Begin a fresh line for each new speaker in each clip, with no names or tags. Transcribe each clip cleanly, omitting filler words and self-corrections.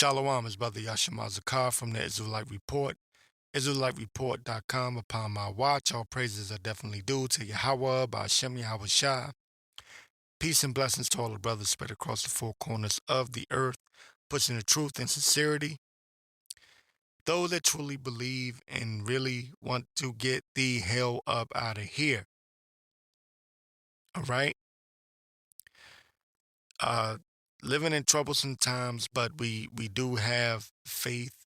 Shalom is Brother Yashima Zakar from the Israelite Report, IsraeliteReport.com. Upon my watch, all praises are definitely due to Yahweh, Ba'ashem yahawashi. Peace and blessings to all the brothers spread across the four corners of the earth, pushing the truth and sincerity. Those that truly believe and really want to get the hell up out of here. All right? Living in troublesome times, but we do have faith.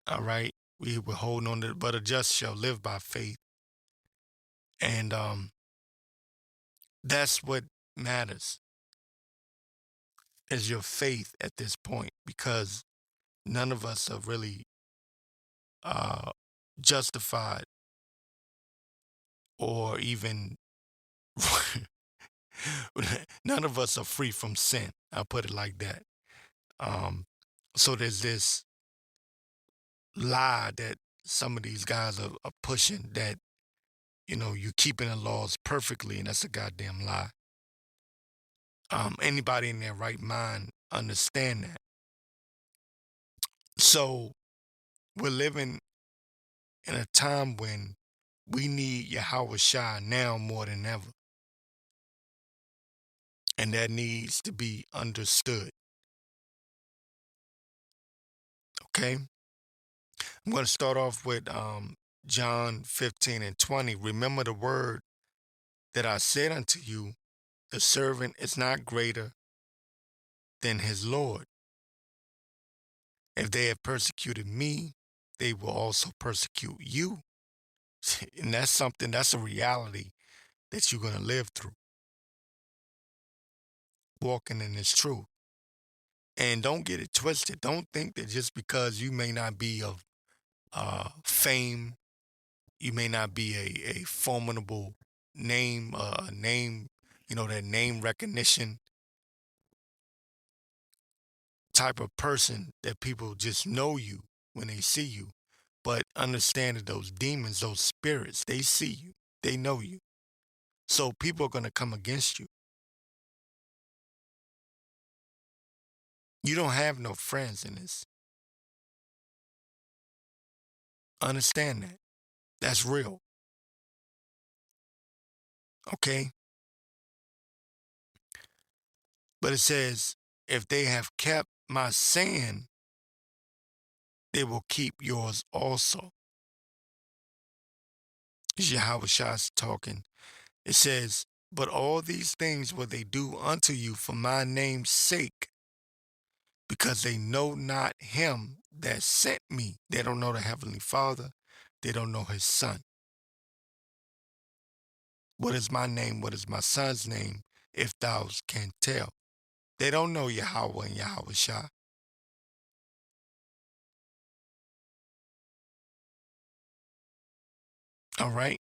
All right? We're holding on to it, but a just shall live by faith. And that's what matters, is your faith at this point, because none of us are really uh, justified or even none of us are free from sin. I'll put it like that. So there's this lie that some of these guys are pushing that, you're keeping the laws perfectly, and that's a goddamn lie. Anybody in their right mind understand that. So we're living in a time when we need yahawashi now more than ever. And that needs to be understood. Okay? I'm going to start off with John 15:20. Remember the word that I said unto you, the servant is not greater than his Lord. If they have persecuted me, they will also persecute you. And that's a reality that you're going to live through, walking in this truth. And don't get it twisted. Don't think that just because you may not be of fame, you may not be a formidable name, that name recognition type of person, that people just know you when they see you. But understand that those demons, those spirits, they see you, they know you. So people are going to come against you. You don't have no friends in this. Understand that. That's real. Okay? But it says, if they have kept my saying, they will keep yours also. Yahawashi talking. It says, but all these things will they do unto you for my name's sake, because they know not him that sent me. They don't know the Heavenly Father. They don't know his Son. What is my name? What is my Son's name? If thou can't tell. They don't know Yahweh and Yahawashi. All right?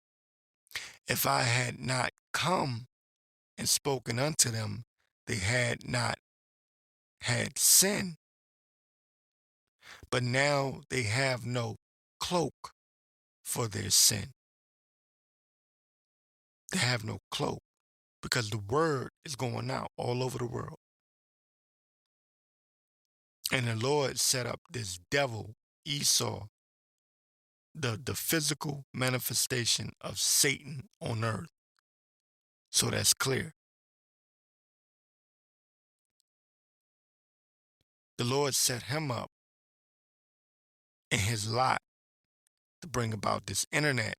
If I had not come and spoken unto them, they had not had sin. But now they have no cloak for their sin. They have no cloak because the word is going out all over the world. And the Lord set up this devil, Esau, the physical manifestation of Satan on earth. So that's clear. The Lord set him up in his lot to bring about this internet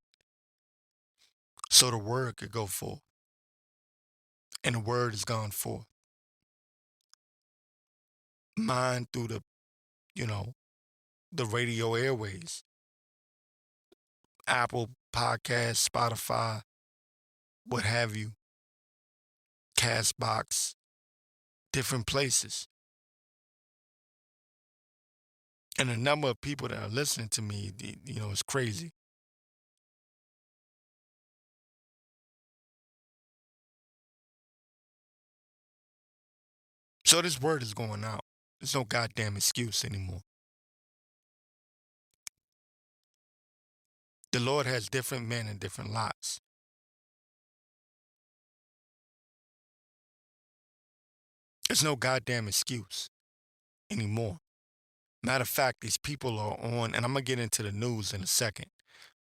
so the word could go forth. And the word has gone forth. Mine through the radio airways, Apple Podcasts, Spotify, what have you, Castbox, different places. And the number of people that are listening to me, is crazy. So this word is going out. There's no goddamn excuse anymore. The Lord has different men and different lots. There's no goddamn excuse. anymore. Matter of fact, these people are on, and I'm gonna get into the news in a second,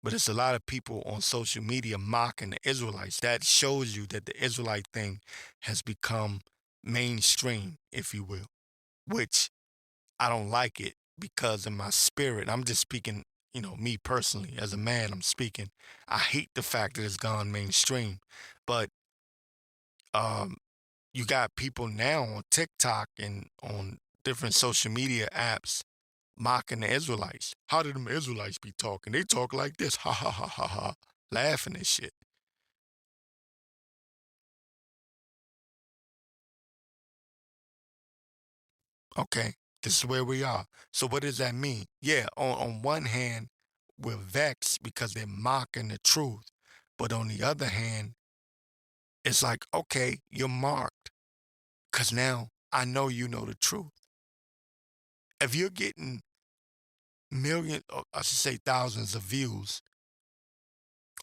but it's a lot of people on social media mocking the Israelites. That shows you that the Israelite thing has become mainstream, if you will, which I don't like it because in my spirit, I'm just speaking, me personally, as a man, I'm speaking. I hate the fact that it's gone mainstream. But um, you got people now on TikTok and on different social media apps mocking the Israelites. How did them Israelites be talking? They talk like this, ha ha ha ha ha, laughing and shit. Okay, this is where we are. So what does that mean? Yeah, on one hand, we're vexed because they're mocking the truth. But on the other hand, it's like, okay, you're marked. Because now I know you know the truth. If you're getting millions, or I should say thousands of views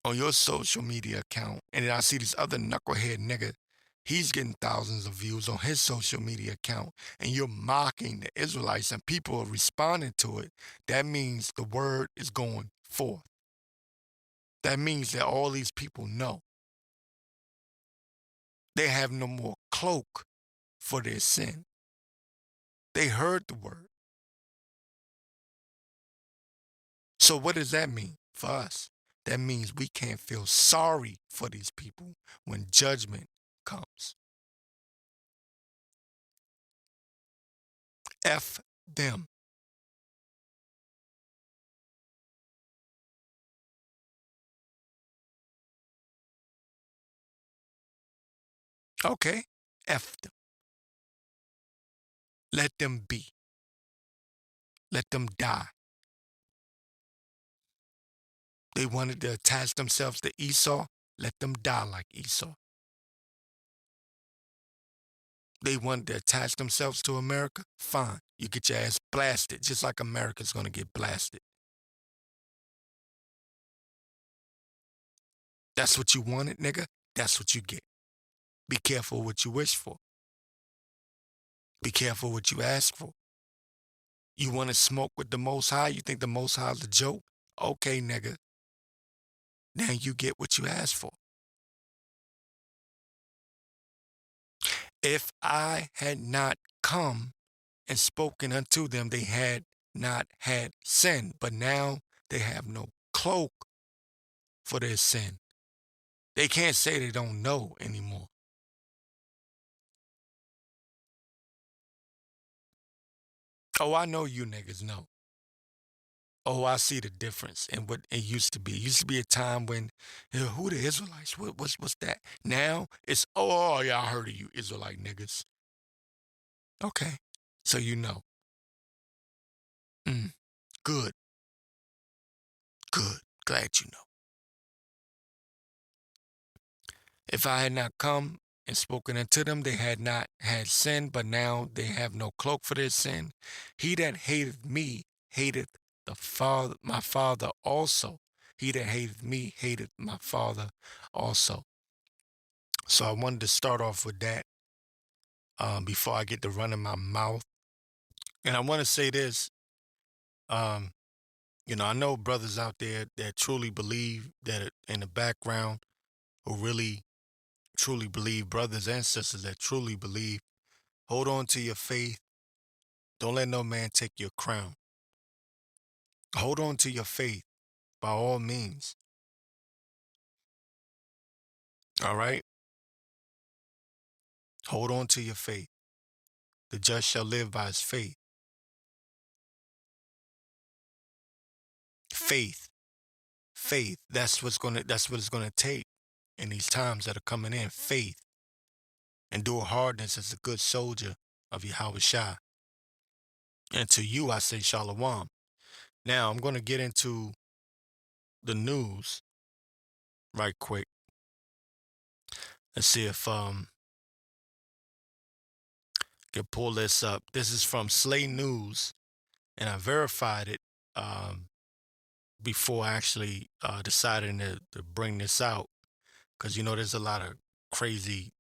on your social media account, and then I see this other knucklehead nigga, he's getting thousands of views on his social media account, and you're mocking the Israelites and people are responding to it, that means the word is going forth. That means that all these people know. They have no more cloak for their sin. They heard the word. So what does that mean for us? That means we can't feel sorry for these people when judgment comes. F them. Okay? F them. Let them be. Let them die. They wanted to attach themselves to Esau. Let them die like Esau. They wanted to attach themselves to America. Fine. You get your ass blasted just like America's going to get blasted. That's what you wanted, nigga. That's what you get. Be careful what you wish for. Be careful what you ask for. You want to smoke with the Most High? You think the Most High's a joke? Okay, nigga. Now you get what you asked for. If I had not come and spoken unto them, they had not had sin. But now they have no cloak for their sin. They can't say they don't know anymore. Oh, I know you niggas know. Oh, I see the difference in what it used to be. It used to be a time when, who the Israelites? What's that? Now it's, oh, yeah, I heard of you Israelite niggas. Okay, so you know. Mm, good, good. Glad you know. If I had not come and spoken unto them, they had not had sin, but now they have no cloak for their sin. He that hated me hated the Father, my Father also. He that hated me hated my Father also. So I wanted to start off with that before I get to running my mouth. And I want to say this. Um, I know brothers out there that truly believe that in the background who really truly believe, brothers and sisters that truly believe. Hold on to your faith. Don't let no man take your crown. Hold on to your faith by all means. All right? Hold on to your faith. The just shall live by his faith. Faith. Faith. That's what it's gonna take in these times that are coming in. Faith. Endure hardness as a good soldier of yahawashi. And to you I say shalom. Now I'm gonna get into the news right quick. Let's see if can pull this up. This is from Slay News, and I verified it um, before actually deciding to bring this out because there's a lot of crazy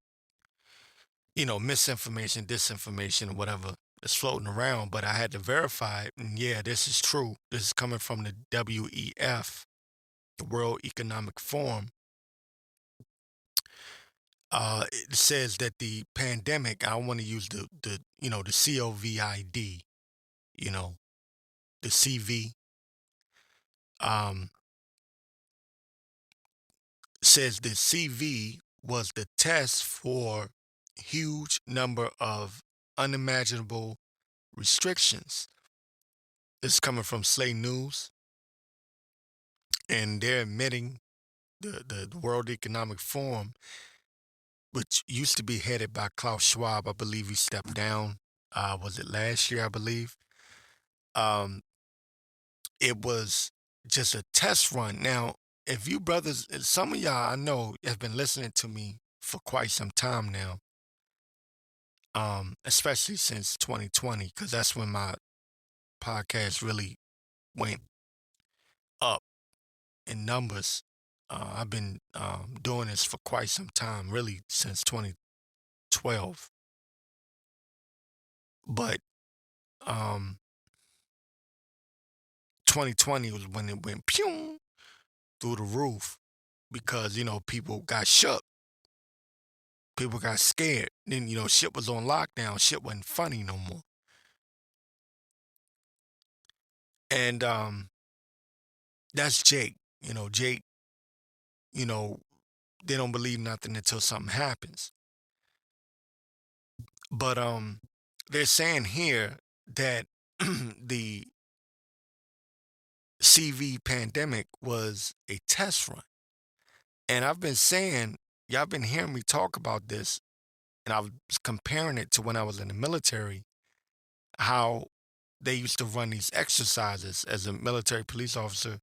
misinformation, disinformation, whatever that's floating around, but I had to verify it. And yeah, this is true. This is coming from the WEF, the World Economic Forum. It says that the pandemic, I want to use the COVID, you know, the CV, um, says the CV was the test for huge number of unimaginable restrictions. This is coming from Slay News, and they're admitting the World Economic Forum, which used to be headed by Klaus Schwab. I believe he stepped down. Was it last year? I believe. Um, it was just a test run. Now, if you brothers, some of y'all I know have been listening to me for quite some time now, especially since 2020, because that's when my podcast really went up in numbers. I've been doing this for quite some time, really since 2012. But um, 2020 was when it went pew through the roof because people got shook, people got scared. Then shit was on lockdown. Shit wasn't funny no more. And that's Jake. Jake. You know, they don't believe nothing until something happens. But they're saying here that the CV pandemic was a test run. And I've been saying, y'all been hearing me talk about this, and I was comparing it to when I was in the military, how they used to run these exercises as a military police officer,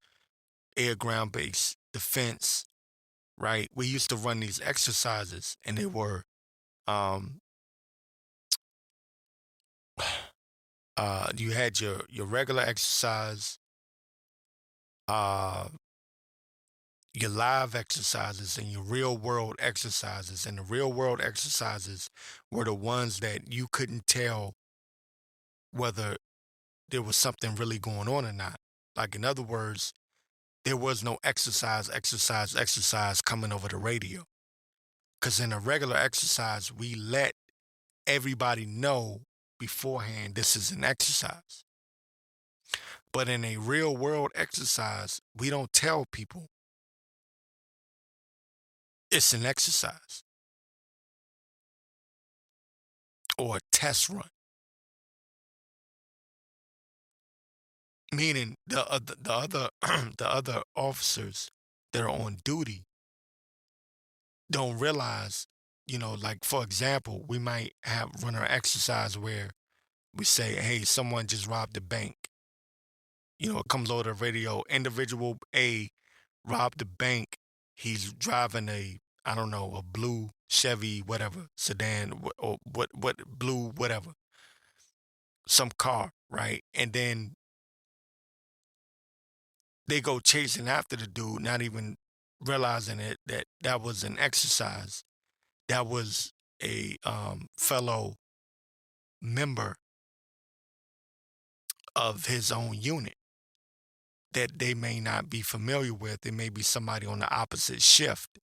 air, ground base, defense, right? We used to run these exercises, and they were, um, you had your regular exercise, uh, your live exercises and your real world exercises. And the real world exercises were the ones that you couldn't tell whether there was something really going on or not. Like, in other words, there was no exercise coming over the radio. Because in a regular exercise, we let everybody know beforehand this is an exercise. But in a real world exercise, we don't tell people it's an exercise or a test run. Meaning the other the other officers that are on duty don't realize, like, for example, we might have run our exercise where we say, hey, someone just robbed the bank. It comes over the radio, individual A robbed the bank. He's driving a, I don't know, a blue Chevy, whatever, sedan, or what blue, whatever, some car, right? And then they go chasing after the dude, not even realizing it that was an exercise. That was a fellow member of his own unit that they may not be familiar with. It may be somebody on the opposite shift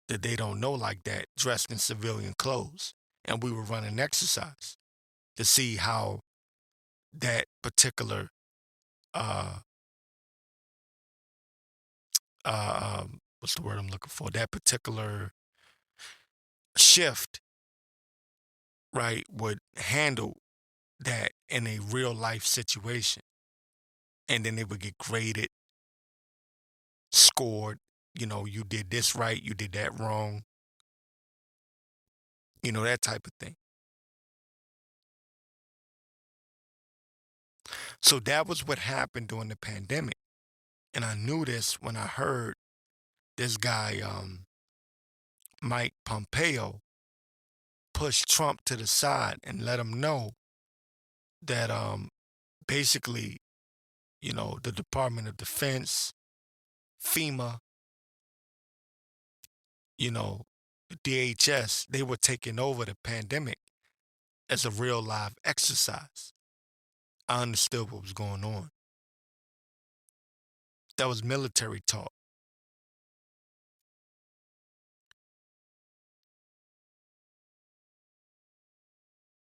that they don't know like that, dressed in civilian clothes. And we were running exercise to see how that particular uh what's the word I'm looking for? That particular shift, right, would handle that in a real life situation. And then they would get graded, scored. You did this right, you did that wrong, that type of thing. So that was what happened during the pandemic. And I knew this when I heard this guy, Mike Pompeo, push Trump to the side and let him know that basically, the Department of Defense, FEMA, DHS, they were taking over the pandemic as a real live exercise. I understood what was going on. That was military talk.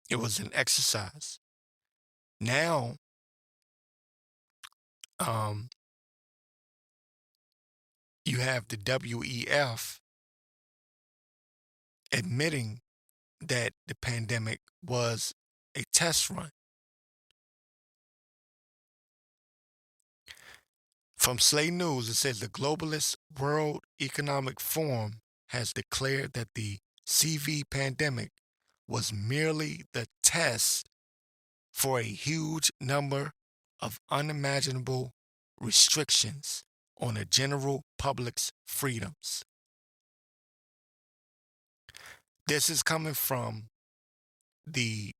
It was an exercise. Now, um, you have the WEF admitting that the pandemic was a test run. From Slate News, it says the globalist World Economic Forum has declared that the CV pandemic was merely the test for a huge number of unimaginable restrictions on the general public's freedoms. This is coming from the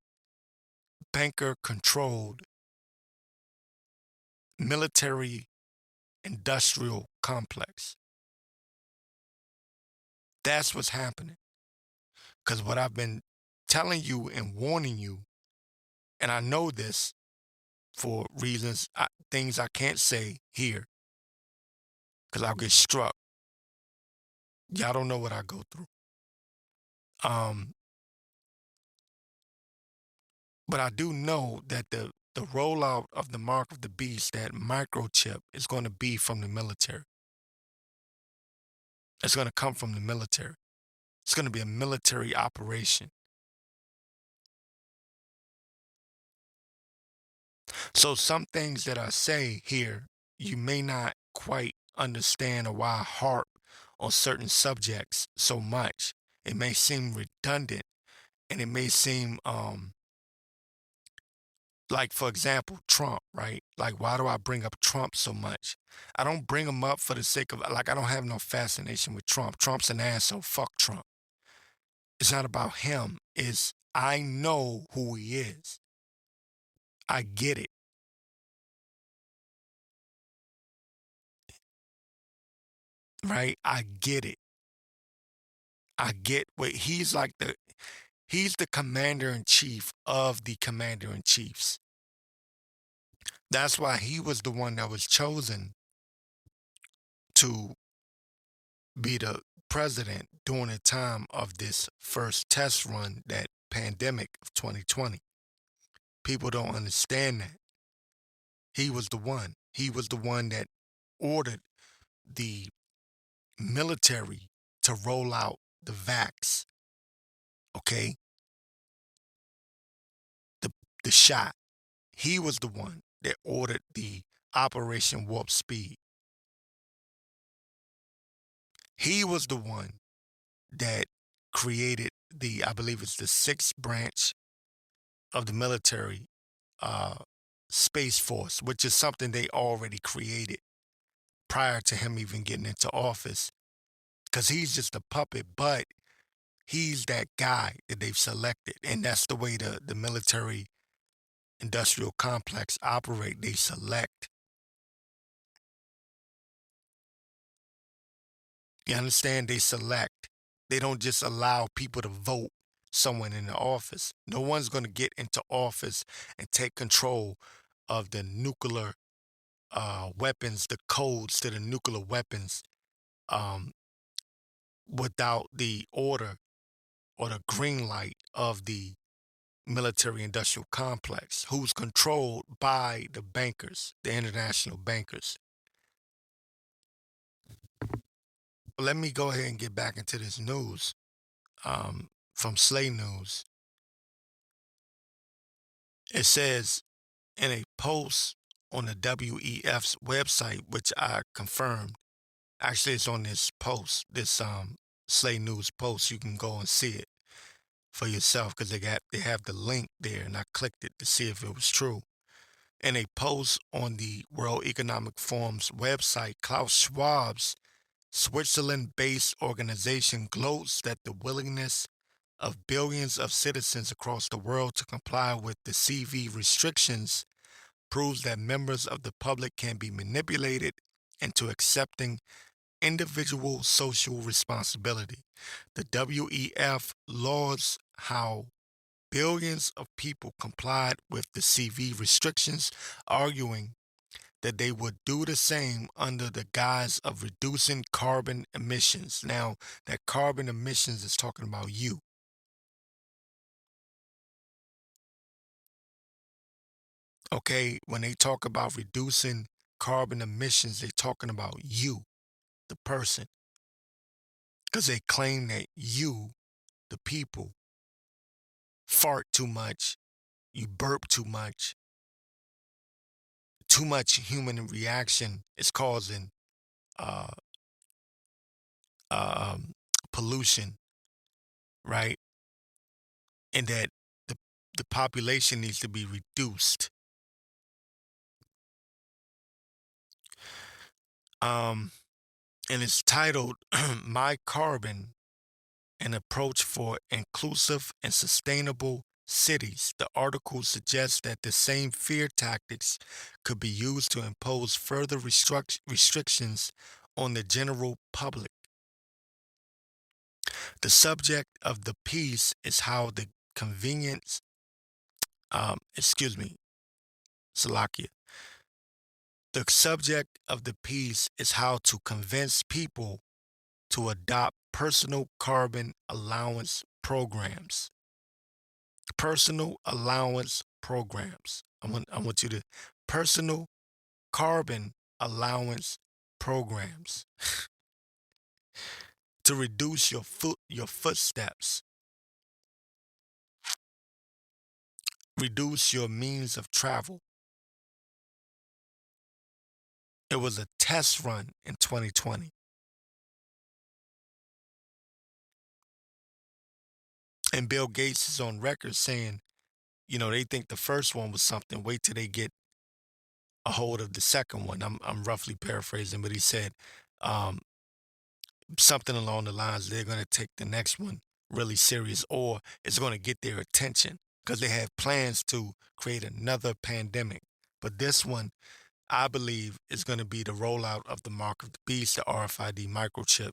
banker controlled military industrial complex. That's what's happening. Because what I've been telling you and warning you, and I know this for reasons, things I can't say here, because I'll get struck. Y'all don't know what I go through. But I do know that the rollout of the mark of the beast, that microchip, is going to be from the military. It's going to come from the military. It's going to be a military operation. So some things that I say here, you may not quite understand or why I harp on certain subjects so much. It may seem redundant, and it may seem like, for example, Trump, right? Like, why do I bring up Trump so much? I don't bring him up for the sake of, like, I don't have no fascination with Trump. Trump's an asshole. Fuck Trump. It's not about him. It's, I know who he is. I get it. Right? I get it. I get what he's like. He's the commander in chief of the commander in chiefs. That's why he was the one that was chosen to be the president during the time of this first test run, that pandemic of 2020. People don't understand that. He was the one. He was the one that ordered the military to roll out the vax, okay? The shot. He was the one that ordered the Operation Warp Speed. He was the one that created the, I believe it's the sixth branch of the military, uh, Space Force, which is something they already created prior to him even getting into office. Because he's just a puppet, but he's that guy that they've selected. And that's the way the military industrial complex operate. They select. You understand? They select. They don't just allow people to vote someone into office. No one's going to get into office and take control of the nuclear weapons, the codes to the nuclear weapons, um, without the order or the green light of the military industrial complex, who's controlled by the bankers, the international bankers. Let me go ahead and get back into this news, from Slay News. It says in a post on the WEF's website, which I confirmed. Actually, it's on this post, this Slay News post. You can go and see it for yourself because they have the link there, and I clicked it to see if it was true. In a post on the World Economic Forum's website, Klaus Schwab's Switzerland-based organization gloats that the willingness of billions of citizens across the world to comply with the CV restrictions proves that members of the public can be manipulated into accepting individual social responsibility. The WEF lauds how billions of people complied with the CV restrictions, arguing that they would do the same under the guise of reducing carbon emissions. Now, that carbon emissions is talking about you. Okay, when they talk about reducing carbon emissions, they're talking about you, the person, because they claim that you, the people, fart too much, you burp too much human reaction is causing uh, um, pollution, right? And that the the population needs to be reduced. Um, and it's titled "My Carbon: An Approach for Inclusive and Sustainable Cities." The article suggests that the same fear tactics could be used to impose further restrictions on the general public. The subject of the piece is how the convenience, excuse me, Salakia. The subject of the piece is how to convince people to adopt personal carbon allowance programs. Personal allowance programs. I want you to personal carbon allowance programs to reduce your footsteps, reduce your means of travel. It was a test run in 2020. And Bill Gates is on record saying, they think the first one was something. Wait till they get a hold of the second one. I'm roughly paraphrasing, but he said um, something along the lines they're going to take the next one really serious, or it's going to get their attention because they have plans to create another pandemic. But this one, I believe, is going to be the rollout of the mark of the beast, the RFID microchip,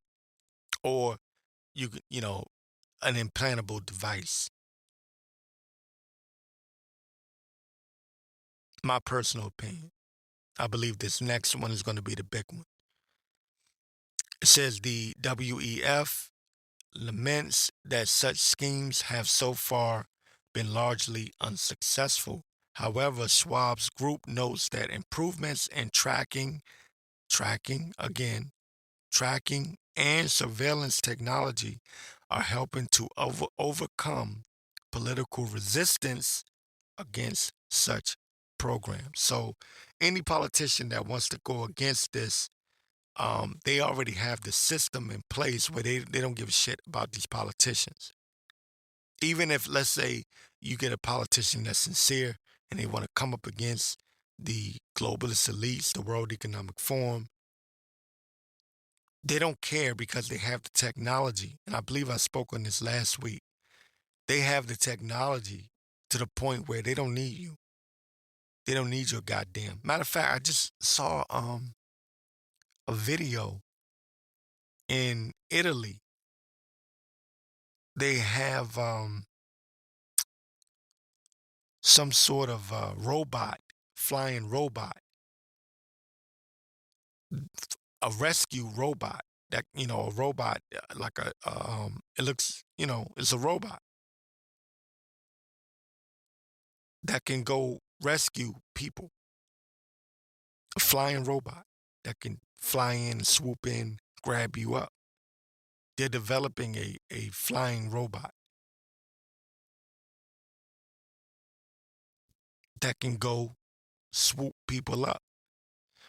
or an implantable device. My personal opinion. I believe this next one is going to be the big one. It says the WEF laments that such schemes have so far been largely unsuccessful. However, Schwab's group notes that improvements in tracking, and surveillance technology are helping to overcome political resistance against such programs. So, any politician that wants to go against this, they already have the system in place where they don't give a shit about these politicians. Even if, let's say, you get a politician that's sincere and they want to come up against the globalist elites, the World Economic Forum, they don't care because they have the technology. And I believe I spoke on this last week. They have the technology to the point where they don't need you. They don't need your goddamn. Matter of fact, I just saw a video in Italy. They have some sort of robot, flying robot, a rescue robot that, a robot like it looks, it's a robot that can go rescue people. A flying robot that can fly in and swoop in, grab you up. They're developing a flying robot that can go swoop people up.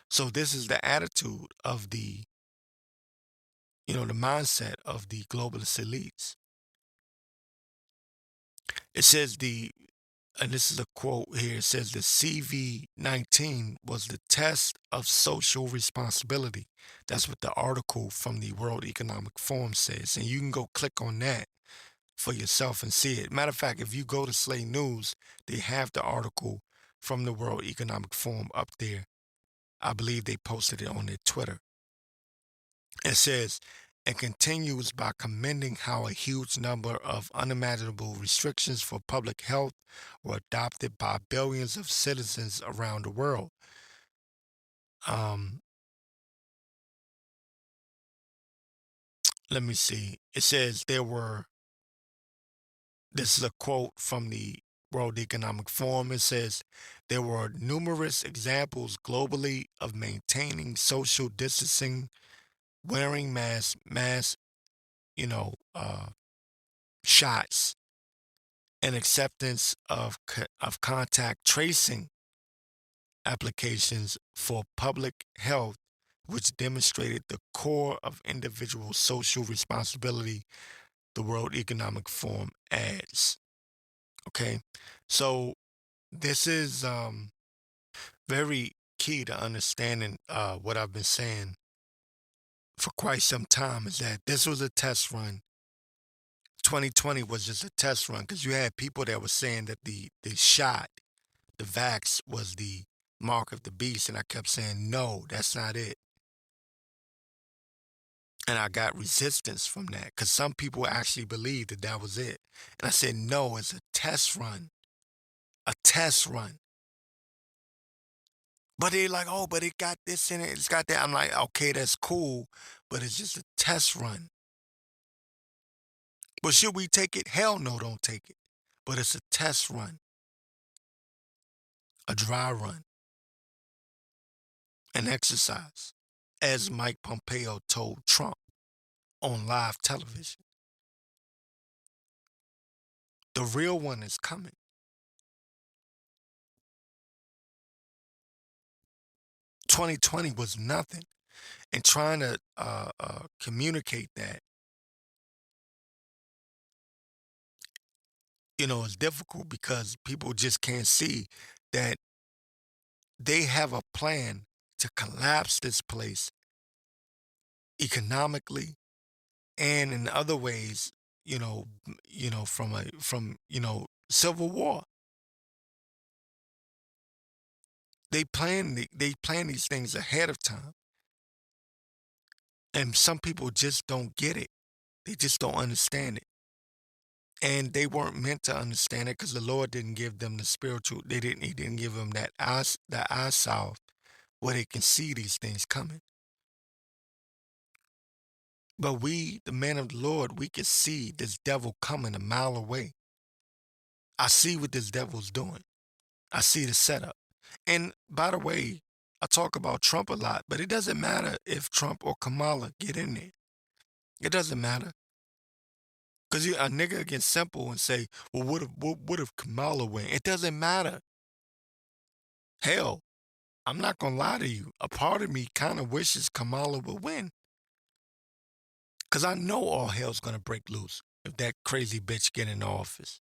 So this is the attitude of the mindset of the globalist elites. It says and this is a quote here, it says the CV-19 was the test of social responsibility. That's what the article from the World Economic Forum says. And you can go click on that for yourself and see it. Matter of fact, if you go to Slate News, they have the article from the World Economic Forum up there. I believe they posted it on their Twitter. It says, and continues by commending how a huge number of unimaginable restrictions for public health were adopted by billions of citizens around the world. Um, Let me see. It says this is a quote from the World Economic Forum. It says there were numerous examples globally of maintaining social distancing, wearing masks, you know, shots, and acceptance of contact tracing applications for public health, which demonstrated the core of individual social responsibility. The World Economic Forum adds. Okay, so this is very key to understanding what I've been saying for quite some time, is that this was a test run. 2020 was just a test run because you had people that were saying that the shot, the vax, was the mark of the beast, and I kept saying no, that's not it. And I got resistance from that because some people actually believed that that was it. And I said no, it's a test run, a test run. But they're like, oh, but it got this in it, it's got that. I'm like, okay, that's cool, but it's just a test run. But should we take it? Hell no, don't take it. But it's a test run, a dry run, an exercise, as Mike Pompeo told Trump on live television. The real one is coming. 2020 was nothing. And trying to communicate that, is difficult because people just can't see that they have a plan to collapse this place economically and in other ways, from civil war. They plan these things ahead of time, and some people just don't get it. They just don't understand it, and they weren't meant to understand it because the Lord didn't give them the spiritual. He didn't give them that eyesight where they can see these things coming. But we, the men of the Lord, we can see this devil coming a mile away. I see what this devil's doing. I see the setup. And by the way, I talk about Trump a lot, but it doesn't matter if Trump or Kamala get in there. It doesn't matter. Because a nigga gets simple and say, well, what if Kamala win? It doesn't matter. Hell, I'm not going to lie to you. A part of me kind of wishes Kamala would win. Because I know all hell's going to break loose if that crazy bitch get in office.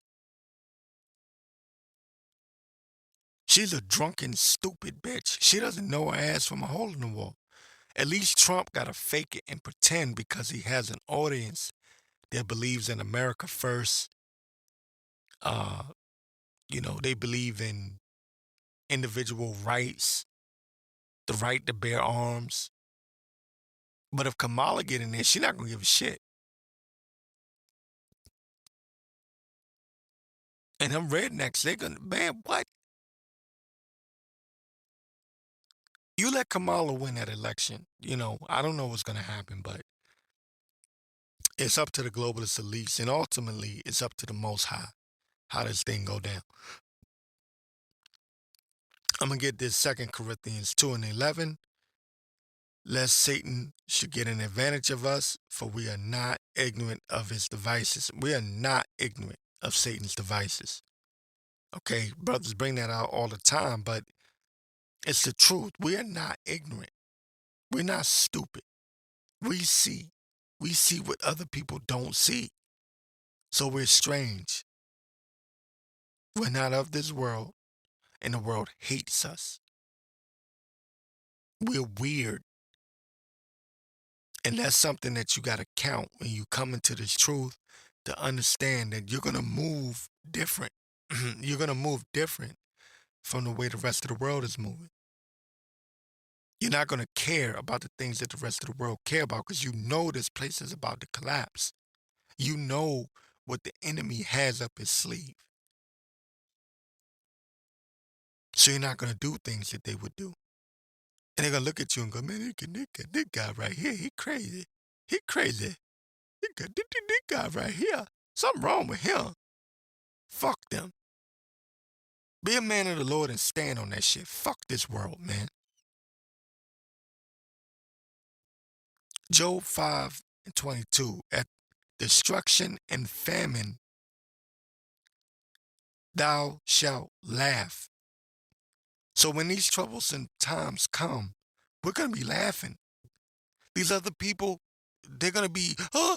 She's a drunken, stupid bitch. She doesn't know her ass from a hole in the wall. At least Trump got to fake it and pretend because he has an audience that believes in America first. Uh, they believe in individual rights, the right to bear arms. But if Kamala get in there, she's not gonna give a shit. And them rednecks, they gonna, man, what? You let Kamala win that election. I don't know what's gonna happen, but it's up to the globalist elites, and ultimately, it's up to the Most High how this thing go down. I'm gonna get this 2 Corinthians 2:11. Lest Satan should get an advantage of us, for we are not ignorant of his devices. We are not ignorant of Satan's devices. Okay, brothers bring that out all the time, but it's the truth. We are not ignorant. We're not stupid. We see. We see what other people don't see. So we're strange. We're not of this world, and the world hates us. We're weird. And that's something that you got to count when you come into this truth, to understand that you're going to move different. You're going to move different from the way the rest of the world is moving. You're not going to care about the things that the rest of the world care about because you know this place is about to collapse. You know what the enemy has up his sleeve. So you're not going to do things that they would do. And they're going to look at you and go, man, this guy right here, he crazy. He crazy. This guy right here, something wrong with him. Fuck them. Be a man of the Lord and stand on that shit. Fuck this world, man. Job 5:22. At destruction and famine, thou shalt laugh. So when these troublesome times come, we're going to be laughing. These other people, they're going to be, I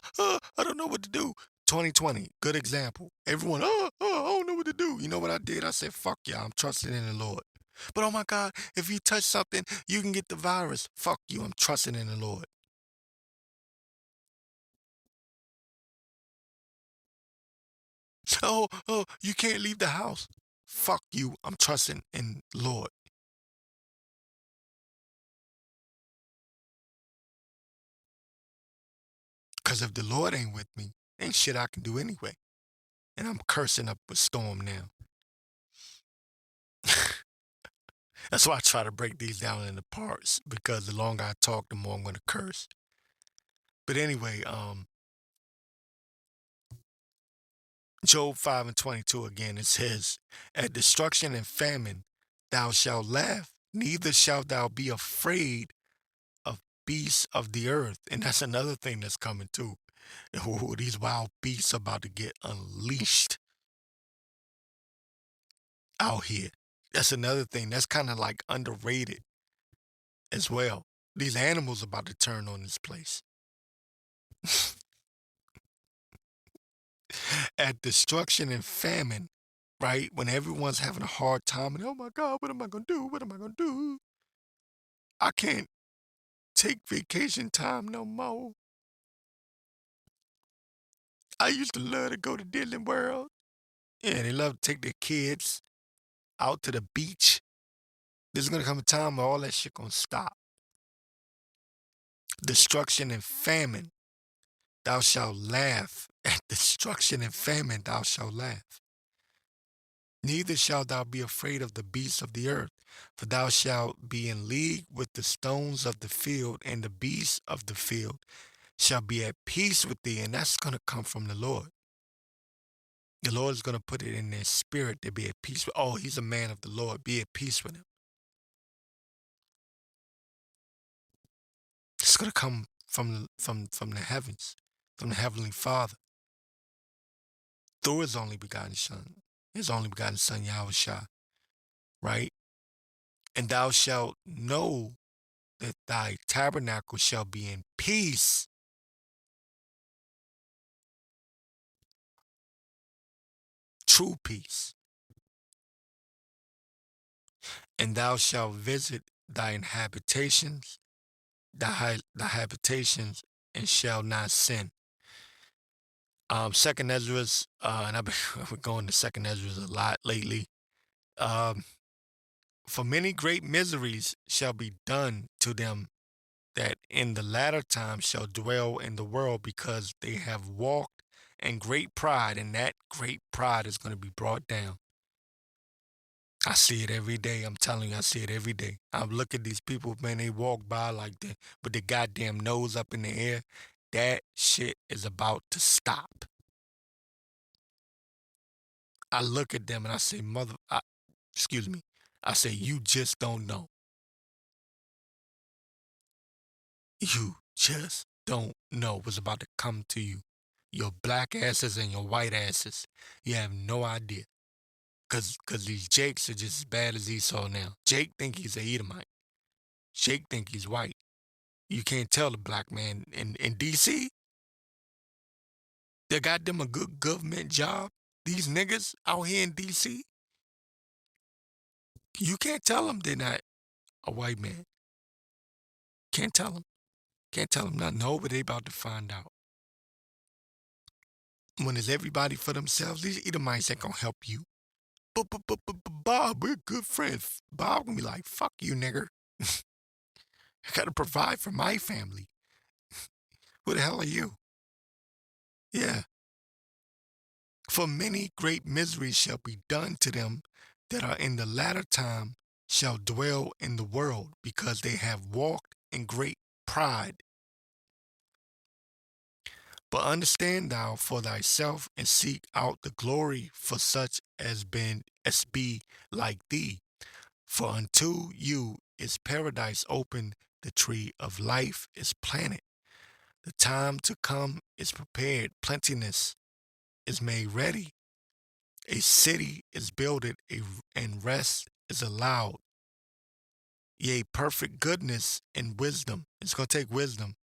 don't know what to do. 2020, good example. Everyone, I don't know what to do. You know what I did? I said, fuck y'all, I'm trusting in the Lord. But oh my God, if you touch something, you can get the virus. Fuck you, I'm trusting in the Lord. Oh, you can't leave the house. Fuck you, I'm trusting in the Lord. Because if the Lord ain't with me, ain't shit I can do anyway. And I'm cursing up a storm now. That's why I try to break these down into parts, because the longer I talk, the more I'm going to curse. But anyway, Job 5:22 again, it says, at destruction and famine thou shalt laugh, neither shalt thou be afraid of beasts of the earth. And that's another thing that's coming too. Ooh, these wild beasts about to get unleashed out here. That's another thing that's kind of like underrated as well. These animals about to turn on this place. At destruction and famine, right? When everyone's having a hard time and oh my God, what am I gonna do? What am I gonna do? I can't take vacation time no more. I used to love to go to Disney World. Yeah, they love to take their kids out to the beach. There's gonna come a time where all that shit gonna stop. Destruction and famine, thou shalt laugh. At destruction and famine, thou shalt laugh. Neither shalt thou be afraid of the beasts of the earth, for thou shalt be in league with the stones of the field, and the beasts of the field shall be at peace with thee. And that's going to come from the Lord. The Lord is going to put it in their spirit to be at peace with. Oh, he's a man of the Lord. Be at peace with him. It's going to come from the heavens, from the heavenly Father, through his only begotten Son, yahawashi, right? And thou shalt know that thy tabernacle shall be in peace. True peace. And thou shalt visit thine habitations, thy habitations, and shall not sin. Second Ezra's, and I've been going to Second Ezra's a lot lately. Um, for many great miseries shall be done to them that in the latter time shall dwell in the world, because they have walked in great pride, and that great pride is going to be brought down. I see it every day. I'm telling you, I see it every day. I look at these people, man, they walk by like that with their goddamn nose up in the air. That shit is about to stop. I look at them and I say, excuse me. I say, you just don't know. You just don't know what's about to come to you. Your black asses and your white asses. You have no idea. Cause these Jakes are just as bad as Esau now. Jake think he's a Edomite. Jake think he's white. You can't tell the black man in DC. They got them a good government job. These niggas out here in DC, you can't tell them they're not a white man. Can't tell them. Can't tell them nothing. No, but they about to find out. When it's everybody for themselves, these Edomites ain't gonna help you. But Bob, we're good friends. Bob gonna be like, fuck you, nigger. I got to provide for my family. Who the hell are you? Yeah. For many great miseries shall be done to them that are in the latter time shall dwell in the world, because they have walked in great pride. But understand thou for thyself, and seek out the glory for such as be like thee. For unto you is paradise open, the tree of life is planted. The time to come is prepared, plenteousness is made ready. A city is builded, and rest is allowed. Yea, perfect goodness and wisdom. It's going to take wisdom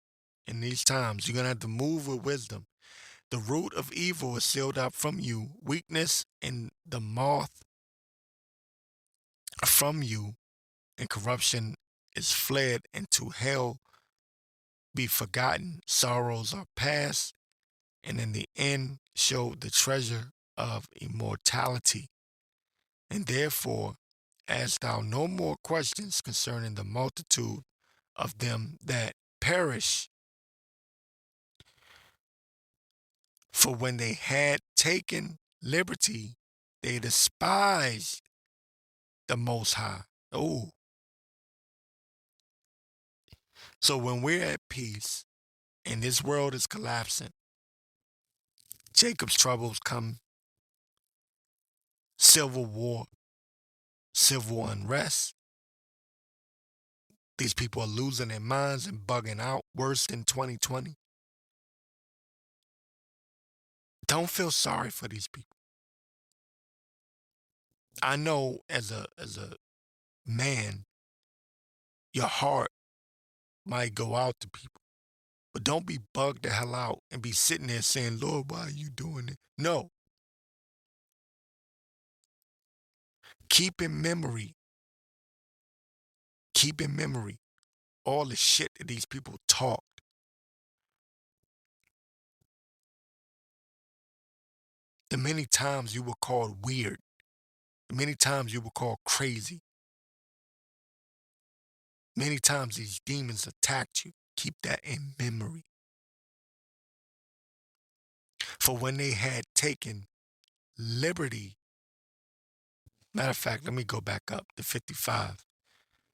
in these times. You're going to have to move with wisdom. The root of evil is sealed out from you, weakness and the moth from you, and corruption is fled into hell be forgotten. Sorrows are past, and in the end showed the treasure of immortality. And therefore, ask thou no more questions concerning the multitude of them that perish. For when they had taken liberty, they despised the Most High. Oh, so when we're at peace and this world is collapsing, Jacob's troubles come, civil war, civil unrest. These people are losing their minds and bugging out worse than 2020. Don't feel sorry for these people. I know as a man, your heart might go out to people, but don't be bugged the hell out and be sitting there saying, Lord, why are you doing it? No. Keep in memory, keep in memory all the shit that these people talked. The many times you were called weird. The many times you were called crazy. Many times these demons attacked you. Keep that in memory. For when they had taken liberty, matter of fact, let me go back up to 55.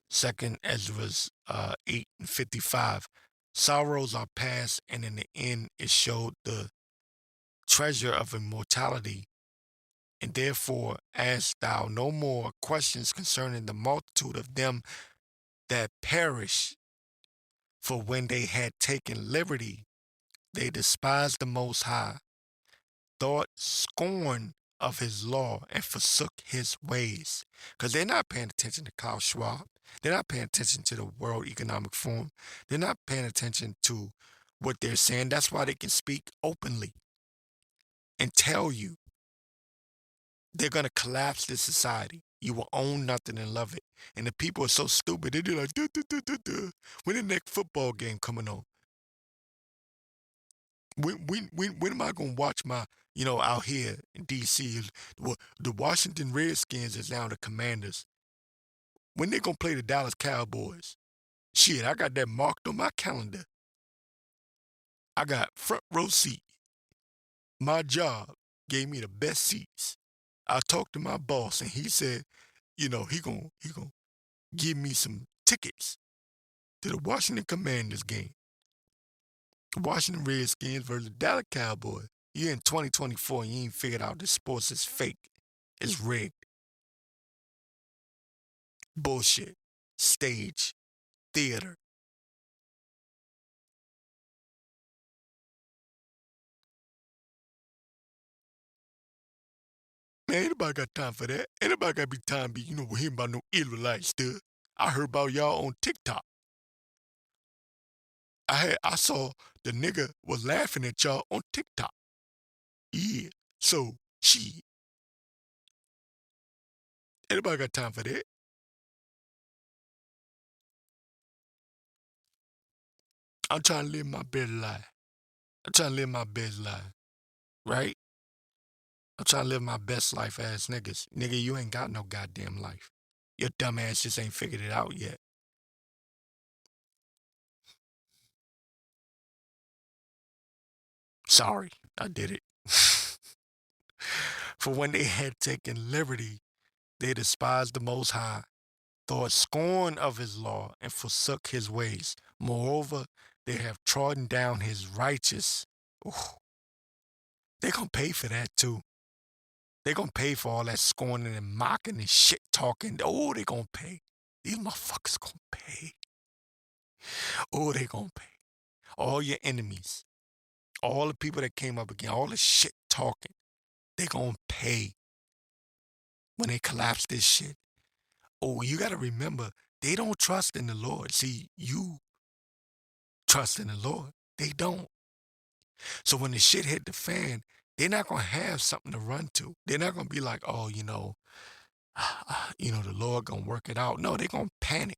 Second Ezra's 8 and 55. Sorrows are past, and in the end it showed the treasure of immortality. And therefore ask thou no more questions concerning the multitude of them that perish. For when they had taken liberty, they despised the Most High, thought scorn of his law, and forsook his ways. Because they're not paying attention to Klaus Schwab. They're not paying attention to the World Economic Forum. They're not paying attention to what they're saying. That's why they can speak openly and tell you they're going to collapse this society. You will own nothing and love it. And the people are so stupid. They do like, duh, duh, duh, duh, duh. When the next football game coming on? When am I going to watch my, out here in D.C., the Washington Redskins is now the Commanders. When they going to play the Dallas Cowboys? Shit, I got that marked on my calendar. I got front row seat. My job gave me the best seats. I talked to my boss and he said, he gonna give me some tickets to the Washington Commanders game. Washington Redskins versus Dallas Cowboys. You're in 2024 and you ain't figured out this sports is fake. It's rigged. Bullshit. Stage. Theater. Man, ain't nobody got time for that. Ain't nobody got to be time to be, hearing about no Israelites stuff. I heard about y'all on TikTok. I saw the nigga was laughing at y'all on TikTok. Yeah. So, shit. Ain't nobody got time for that. I'm trying to live my best life. I'm trying to live my best life. Right? I'm trying to live my best life ass niggas. Nigga, you ain't got no goddamn life. Your dumb ass just ain't figured it out yet. Sorry, I did it. For when they had taken liberty, they despised the Most High, thought scorn of his law, and forsook his ways. Moreover, they have trodden down his righteous. Ooh, they gonna pay for that too. They gonna pay for all that scorning and mocking and shit talking. Oh, they gonna pay. These motherfuckers gonna pay. Oh, they gonna pay. All your enemies, all the people that came up again, all the shit talking, they gonna pay when they collapse this shit. Oh, you gotta remember, they don't trust in the Lord. See, you trust in the Lord. They don't. So when the shit hit the fan, they're not gonna have something to run to. They're not gonna be like, oh, the Lord gonna work it out. No, they're gonna panic,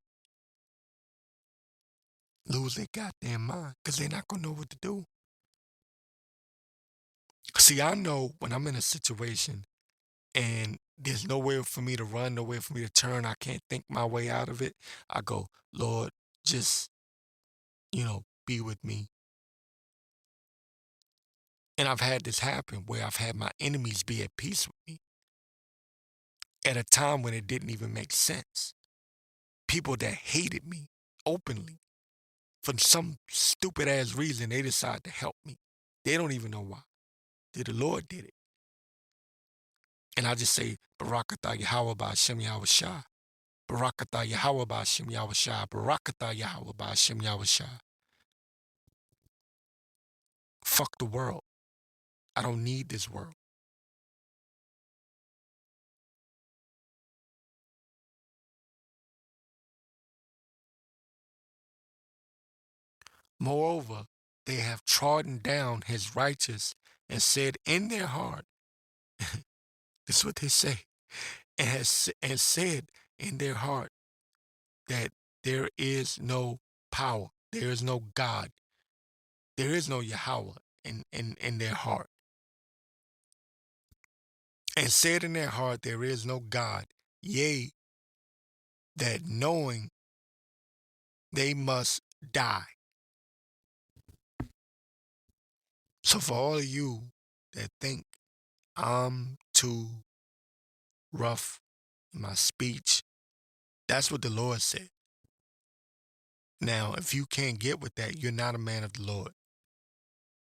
lose their goddamn mind, because they're not gonna know what to do. See, I know when I'm in a situation and there's nowhere for me to run, nowhere for me to turn, I can't think my way out of it. I go, Lord, just, be with me. And I've had this happen where I've had my enemies be at peace with me at a time when it didn't even make sense. People that hated me openly for some stupid ass reason, they decide to help me. They don't even know why. The Lord did it. And I just say, Barakatah Yahweh Ba'Shem Yahweh Shah. Barakatah Yahweh Ba'Shem Yahweh Shah. Barakatah Yahweh Ba'Shem Yahweh Shah. Fuck the world. I don't need this world. Moreover, they have trodden down his righteous and said in their heart, this is what they say, and said in their heart that there is no power, there is no God, there is no Yahweh in their heart. And said in their heart, there is no God, yea, that knowing they must die. So for all of you that think I'm too rough in my speech, that's what the Lord said. Now, if you can't get with that, you're not a man of the Lord.